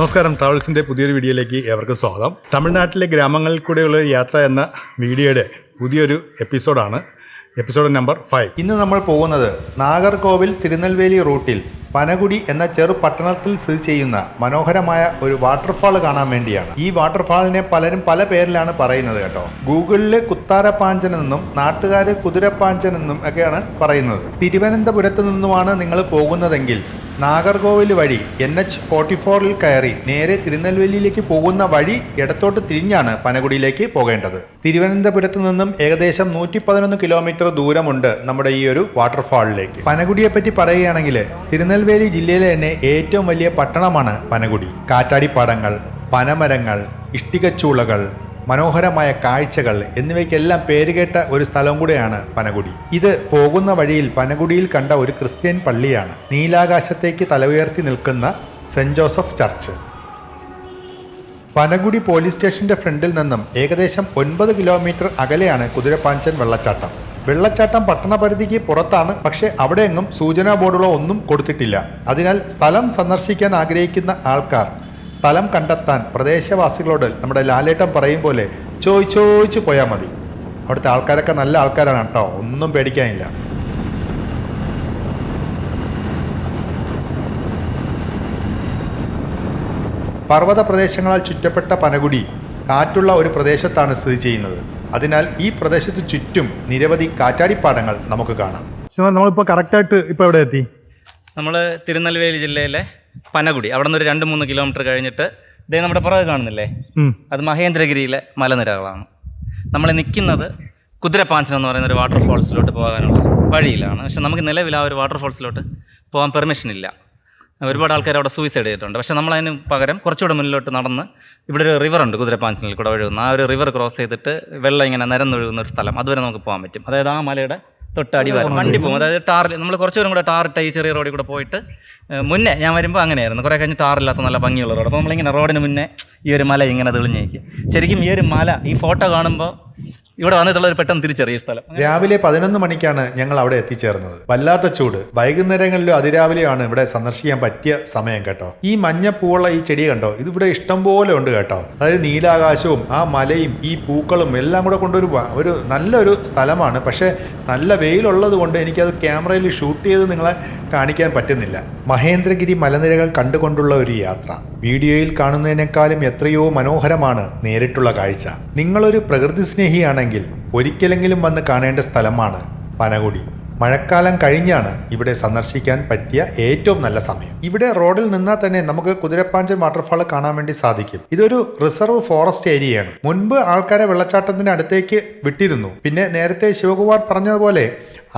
നമസ്കാരം, ട്രാവൽസിൻ്റെ പുതിയൊരു വീഡിയോയിലേക്ക് ഏവർക്കും സ്വാഗതം. തമിഴ്നാട്ടിലെ ഗ്രാമങ്ങളിൽ കൂടെയുള്ള യാത്ര എന്ന വീഡിയോയുടെ പുതിയൊരു എപ്പിസോഡാണ്, എപ്പിസോഡ് നമ്പർ 5. ഇന്ന് നമ്മൾ പോകുന്നത് നാഗർകോവിൽ തിരുനെൽവേലി റൂട്ടിൽ പനകുടി എന്ന ചെറു പട്ടണത്തിൽ സ്ഥിതി ചെയ്യുന്ന മനോഹരമായ ഒരു വാട്ടർഫാൾ കാണാൻ വേണ്ടിയാണ്. ഈ വാട്ടർഫാളിനെ പലരും പല പേരിലാണ് പറയുന്നത് കേട്ടോ. ഗൂഗിളിൽ കുത്താരപ്പാഞ്ചൻ എന്നും നാട്ടുകാർ കുതിരപ്പാഞ്ചൻ എന്നും ഒക്കെയാണ് പറയുന്നത്. തിരുവനന്തപുരത്ത് നിന്നുമാണ് നിങ്ങൾ പോകുന്നതെങ്കിൽ നാഗർകോവിൽ വഴി NH44 കയറി നേരെ തിരുനെൽവേലിയിലേക്ക് പോകുന്ന വഴി ഇടത്തോട്ട് തിരിഞ്ഞാണ് പനകുടിയിലേക്ക് പോകേണ്ടത്. തിരുവനന്തപുരത്ത് നിന്നും ഏകദേശം 111 കിലോമീറ്റർ ദൂരമുണ്ട് നമ്മുടെ ഈ ഒരു വാട്ടർഫാളിലേക്ക്. പനകുടിയെ പറ്റി പറയുകയാണെങ്കിൽ തിരുനെൽവേലി ജില്ലയിലെ തന്നെ ഏറ്റവും വലിയ പട്ടണമാണ് പനകുടി. കാറ്റാടിപ്പാടങ്ങൾ, പനമരങ്ങൾ, ഇഷ്ടികച്ചൂളകൾ, മനോഹരമായ കാഴ്ചകൾ എന്നിവയ്ക്കെല്ലാം പേരുകേട്ട ഒരു സ്ഥലം കൂടെയാണ് പനകുടി. ഇത് പോകുന്ന വഴിയിൽ പനകുടിയിൽ കണ്ട ഒരു ക്രിസ്ത്യൻ പള്ളിയാണ്. നീലാകാശത്തേക്ക് തല ഉയർത്തി നിൽക്കുന്ന സെന്റ് ജോസഫ് ചർച്ച്. പനകുടി പോലീസ് സ്റ്റേഷന്റെ ഫ്രണ്ടിൽ നിന്നും ഏകദേശം 9 കിലോമീറ്റർ അകലെയാണ് കുതിരപ്പാഞ്ചൻ വെള്ളച്ചാട്ടം. വെള്ളച്ചാട്ടം പട്ടണപരിധിക്ക് പുറത്താണ്, പക്ഷേ അവിടെയെങ്ങും സൂചനാ ബോർഡുകളോ ഒന്നും കൊടുത്തിട്ടില്ല. അതിനാൽ സ്ഥലം സന്ദർശിക്കാൻ ആഗ്രഹിക്കുന്ന ആൾക്കാർ സ്ഥലം കണ്ടെത്താൻ പ്രദേശവാസികളോട് നമ്മുടെ ലാലേട്ടൻ പറയും പോലെ ചോദിച്ചു പോയാൽ മതി. അവിടുത്തെ ആൾക്കാരൊക്കെ നല്ല ആൾക്കാരാണ് കേട്ടോ, ഒന്നും പേടിക്കാനില്ല. പർവ്വത പ്രദേശങ്ങളാൽ ചുറ്റപ്പെട്ട പനകുടി കാറ്റുള്ള ഒരു പ്രദേശത്താണ് സ്ഥിതി ചെയ്യുന്നത്. അതിനാൽ ഈ പ്രദേശത്ത് ചുറ്റും നിരവധി കാറ്റാടിപ്പാടങ്ങൾ നമുക്ക് കാണാം. നമ്മളിപ്പോൾ കറക്റ്റായിട്ട് ഇപ്പോൾ എവിടെ എത്തി? നമ്മൾ തിരുനെൽവേലി ജില്ലയിലെ പനകുടി, അവിടെ നിന്ന് ഒരു 2-3 കിലോമീറ്റർ കഴിഞ്ഞിട്ട് ഇതേ നമ്മുടെ പുറകെ കാണുന്നില്ലേ, അത് മഹേന്ദ്രഗിരിയിലെ മലനിരകളാണ്. നമ്മൾ നിൽക്കുന്നത് കുതിരപ്പാഞ്ചൻ എന്ന് പറയുന്ന ഒരു വാട്ടർഫോൾസിലോട്ട് പോകാനുള്ള വഴിയിലാണ്. പക്ഷെ നമുക്ക് നിലവിൽ ആ ഒരു വാട്ടർഫോൾസിലോട്ട് പോകാൻ പെർമിഷൻ ഇല്ല. ഒരുപാട് ആൾക്കാർ അവിടെ സൂയിസൈഡ് ചെയ്തിട്ടുണ്ട്. പക്ഷേ നമ്മളതിന് പകരം കുറച്ചുകൂടെ മുന്നിലോട്ട് നടന്ന് ഇവിടെ ഒരു റിവറുണ്ട്, കുതിരപ്പാഞ്ചനിൽ കൂടെ ഒഴുകുന്ന. ആ ഒരു റിവർ ക്രോസ് ചെയ്തിട്ട് വെള്ളം ഇങ്ങനെ നിരന്നൊഴുകുന്ന ഒരു സ്ഥലം, അതുവരെ നമുക്ക് പോകാൻ പറ്റും. അതായത് ആ മലയുടെ തൊട്ടടി വരെ വണ്ടി പോകും. അതായത് ടാറിൽ നമ്മൾ കുറച്ചുകൂടെ കൂടെ ടാറിട്ട ഈ ചെറിയ റോഡിൽ കൂടെ പോയിട്ട്, മുന്നേ ഞാൻ വരുമ്പോൾ അങ്ങനെയായിരുന്നു, കുറേ കഴിഞ്ഞ് ടാറില്ലാത്ത നല്ല ഭംഗിയുള്ള റോഡ്. അപ്പോൾ നമ്മളിങ്ങനെ റോഡിന് മുന്നേ ഈ ഒരു മല ഇങ്ങനെ തെളിഞ്ഞേക്കും. ശരിക്കും ഈ ഒരു മല, ഈ ഫോട്ടോ കാണുമ്പോൾ ഇവിടെ വന്നിട്ടുള്ളൊരു പെട്ടെന്ന് തിരിച്ചറിയ സ്ഥലം. രാവിലെ 11 മണിക്കാണ് ഞങ്ങൾ അവിടെ എത്തിച്ചേർന്നത്. വല്ലാത്ത ചൂട്. വൈകുന്നേരങ്ങളിലും അതിരാവിലെയാണ് ഇവിടെ സന്ദർശിക്കാൻ പറ്റിയ സമയം കേട്ടോ. ഈ മഞ്ഞപ്പൂവുള്ള ഈ ചെടി കണ്ടോ, ഇതിവിടെ ഇഷ്ടം പോലെ ഉണ്ട് കേട്ടോ. അതായത് നീലാകാശവും ആ മലയും ഈ പൂക്കളും എല്ലാം കൂടെ കൊണ്ടൊരു നല്ലൊരു സ്ഥലമാണ്. പക്ഷേ നല്ല വെയിലുള്ളത് കൊണ്ട് എനിക്കത് ക്യാമറയിൽ ഷൂട്ട് ചെയ്ത് നിങ്ങളെ കാണിക്കാൻ പറ്റുന്നില്ല. മഹേന്ദ്രഗിരി മലനിരകൾ കണ്ടുകൊണ്ടുള്ള ഒരു യാത്ര വീഡിയോയിൽ കാണുന്നതിനേക്കാളും എത്രയോ മനോഹരമാണ് നേരിട്ടുള്ള കാഴ്ച. നിങ്ങളൊരു പ്രകൃതി സ്നേഹിയാണെങ്കിൽ ഒരിക്കലെങ്കിലും വന്ന് കാണേണ്ട സ്ഥലമാണ് പനകുടി. മഴക്കാലം കഴിഞ്ഞാണ് ഇവിടെ സന്ദർശിക്കാൻ പറ്റിയ ഏറ്റവും നല്ല സമയം. ഇവിടെ റോഡിൽ നിന്നാൽ തന്നെ നമുക്ക് കുതിരപ്പാഞ്ചൻ വാട്ടർഫാൾ കാണാൻ വേണ്ടി സാധിക്കും. ഇതൊരു റിസർവ് ഫോറസ്റ്റ് ഏരിയയാണ്. മുൻപ് ആൾക്കാരെ വെള്ളച്ചാട്ടത്തിന്റെ അടുത്തേക്ക് വിട്ടിരുന്നു. പിന്നെ നേരത്തെ ശിവകുമാർ പറഞ്ഞതുപോലെ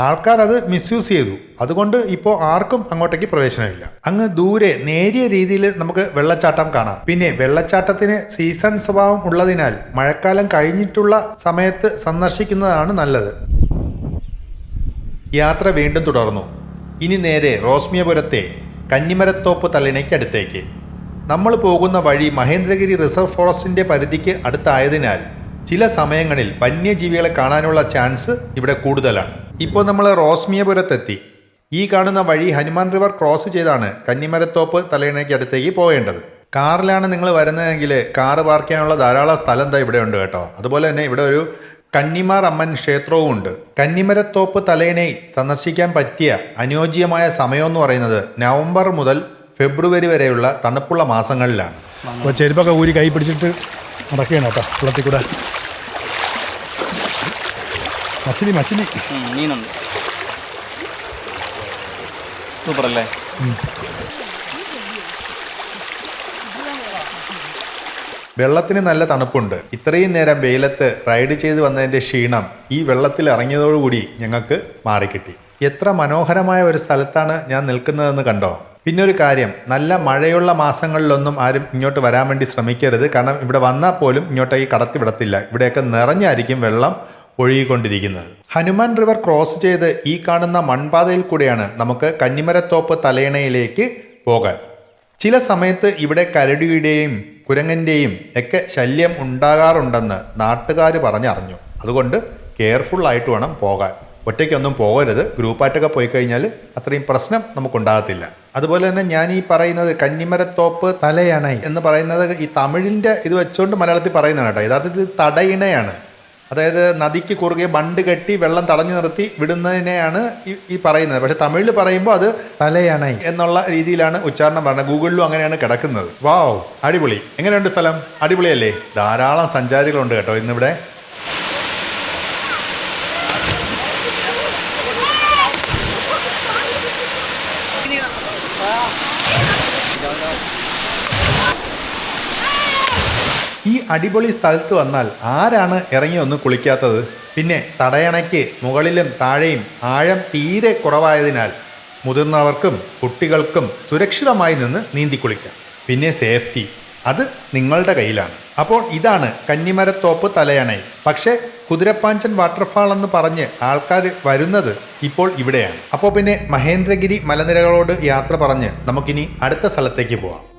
ആൾക്കാർ അത് മിസ്യൂസ് ചെയ്തു. അതുകൊണ്ട് ഇപ്പോൾ ആർക്കും അങ്ങോട്ടേക്ക് പ്രവേശനമില്ല. അങ്ങ് ദൂരെ നേരിയ രീതിയിൽ നമുക്ക് വെള്ളച്ചാട്ടം കാണാം. പിന്നെ വെള്ളച്ചാട്ടത്തിന് സീസൺ സ്വഭാവം ഉള്ളതിനാൽ മഴക്കാലം കഴിഞ്ഞിട്ടുള്ള സമയത്ത് സന്ദർശിക്കുന്നതാണ് നല്ലത്. യാത്ര വീണ്ടും തുടർന്നു. ഇനി നേരെ റോസ്മിയപുരത്തെ കന്നിമരത്തോപ്പ് തലയിണയ്ക്കടുത്തേക്ക്. നമ്മൾ പോകുന്ന വഴി മഹേന്ദ്രഗിരി റിസർവ് ഫോറസ്റ്റിന്റെ പരിധിക്ക് അടുത്തായതിനാൽ ചില സമയങ്ങളിൽ വന്യജീവികളെ കാണാനുള്ള ചാൻസ് ഇവിടെ കൂടുതലാണ്. ഇപ്പോൾ നമ്മൾ റോസ്മിയപുരത്തെത്തി. ഈ കാണുന്ന വഴി ഹനുമാൻ റിവർ ക്രോസ് ചെയ്താണ് കന്നിമരത്തോപ്പ് തലയിണയ്ക്ക് അടുത്തേക്ക് പോകേണ്ടത്. കാറിലാണ് നിങ്ങൾ വരുന്നതെങ്കിൽ കാറ് പാർക്ക് ചെയ്യാനുള്ള ധാരാളം സ്ഥലം ഇവിടെ ഉണ്ട് കേട്ടോ. അതുപോലെ തന്നെ ഇവിടെ ഒരു കന്നിമാർ അമ്മൻ ക്ഷേത്രവും ഉണ്ട്. കന്നിമരത്തോപ്പ് തലയിണை സന്ദർശിക്കാൻ പറ്റിയ അനുയോജ്യമായ സമയം എന്ന് പറയുന്നത് നവംബർ മുതൽ ഫെബ്രുവരി വരെയുള്ള തണുപ്പുള്ള മാസങ്ങളിലാണ്. അപ്പോൾ ചെരുപ്പൊക്കെ ഊരി കൈ പിടിച്ചിട്ട് നടക്കുകയാണ് കേട്ടോ വെള്ളത്തിൽ കൂടെ. മച്ചിലി മീനുണ്ട്, സൂപ്പർ അല്ലേ? വെള്ളത്തിന് നല്ല തണുപ്പുണ്ട്. ഇത്രയും നേരം വെയിലത്ത് റൈഡ് ചെയ്ത് വന്നതിൻ്റെ ക്ഷീണം ഈ വെള്ളത്തിൽ ഇറങ്ങിയതോടുകൂടി ഞങ്ങൾക്ക് മാറിക്കിട്ടി. എത്ര മനോഹരമായ ഒരു സ്ഥലത്താണ് ഞാൻ നിൽക്കുന്നതെന്ന് കണ്ടോ. പിന്നെ ഒരു കാര്യം, നല്ല മഴയുള്ള മാസങ്ങളിലൊന്നും ആരും ഇങ്ങോട്ട് വരാൻ വേണ്ടി ശ്രമിക്കരുത്. കാരണം ഇവിടെ വന്നാൽ പോലും ഇങ്ങോട്ടേക്ക് കടത്തി വിടത്തില്ല. ഇവിടെയൊക്കെ നിറഞ്ഞായിരിക്കും വെള്ളം ഒഴുകിക്കൊണ്ടിരിക്കുന്നത്. ഹനുമാൻ റിവർ ക്രോസ് ചെയ്ത് ഈ കാണുന്ന മൺപാതയിൽ കൂടെയാണ് നമുക്ക് കന്നിമരത്തോപ്പ് തലയിണയിലേക്ക് പോകാൻ. ചില സമയത്ത് ഇവിടെ കരടിയുടെയും കുരങ്ങൻ്റെയും ഒക്കെ ശല്യം ഉണ്ടാകാറുണ്ടെന്ന് നാട്ടുകാർ പറഞ്ഞറിഞ്ഞു. അതുകൊണ്ട് കെയർഫുള്ളായിട്ട് വേണം പോകാൻ. ഒറ്റയ്ക്കൊന്നും പോകരുത്. ഗ്രൂപ്പായിട്ടൊക്കെ പോയി കഴിഞ്ഞാൽ അത്രയും പ്രശ്നം നമുക്കുണ്ടാകത്തില്ല. അതുപോലെ തന്നെ ഞാൻ ഈ പറയുന്നത് കന്നിമരത്തോപ്പ് തലയണൈ എന്ന് പറയുന്നത് ഈ തമിഴിൻ്റെ ഇത് വെച്ചുകൊണ്ട് മലയാളത്തിൽ പറയുന്നതാണ് കേട്ടോ. യഥാർത്ഥത്തിൽ തടയിണയാണ്. അതായത് നദിക്ക് കുറുകെ ബണ്ട് കെട്ടി വെള്ളം തടഞ്ഞു നിർത്തി വിടുന്നതിനെയാണ് ഈ പറയുന്നത്. പക്ഷെ തമിഴിൽ പറയുമ്പോൾ അത് തലയണൈ എന്നുള്ള രീതിയിലാണ് ഉച്ചാരണം പറയുന്നത്. ഗൂഗിളിലും അങ്ങനെയാണ് കിടക്കുന്നത്. വാവ്, അടിപൊളി. എങ്ങനെയുണ്ട് സ്ഥലം? അടിപൊളിയല്ലേ? ധാരാളം സഞ്ചാരികളുണ്ട് കേട്ടോ ഇന്നിവിടെ. ഈ അടിപൊളി സ്ഥലത്ത് വന്നാൽ ആരാണ് ഇറങ്ങി ഒന്ന് കുളിക്കാത്തത്? പിന്നെ തടയണയ്ക്ക് മുകളിലും താഴെയും ആഴം തീരെ കുറവായതിനാൽ മുതിർന്നവർക്കും കുട്ടികൾക്കും സുരക്ഷിതമായി നിന്ന് നീന്തി കുളിക്കാം. പിന്നെ സേഫ്റ്റി അത് നിങ്ങളുടെ കയ്യിലാണ്. അപ്പോൾ ഇതാണ് കന്നിമരത്തോപ്പ് തലയണൈ. പക്ഷേ കുതിരപ്പാഞ്ചൻ വാട്ടർഫാൾ എന്ന് പറഞ്ഞ് ആൾക്കാർ വരുന്നത് ഇപ്പോൾ ഇവിടെയാണ്. അപ്പോൾ പിന്നെ മഹേന്ദ്രഗിരി മലനിരകളോട് യാത്ര പറഞ്ഞ് നമുക്കിനി അടുത്ത സ്ഥലത്തേക്ക് പോവാം.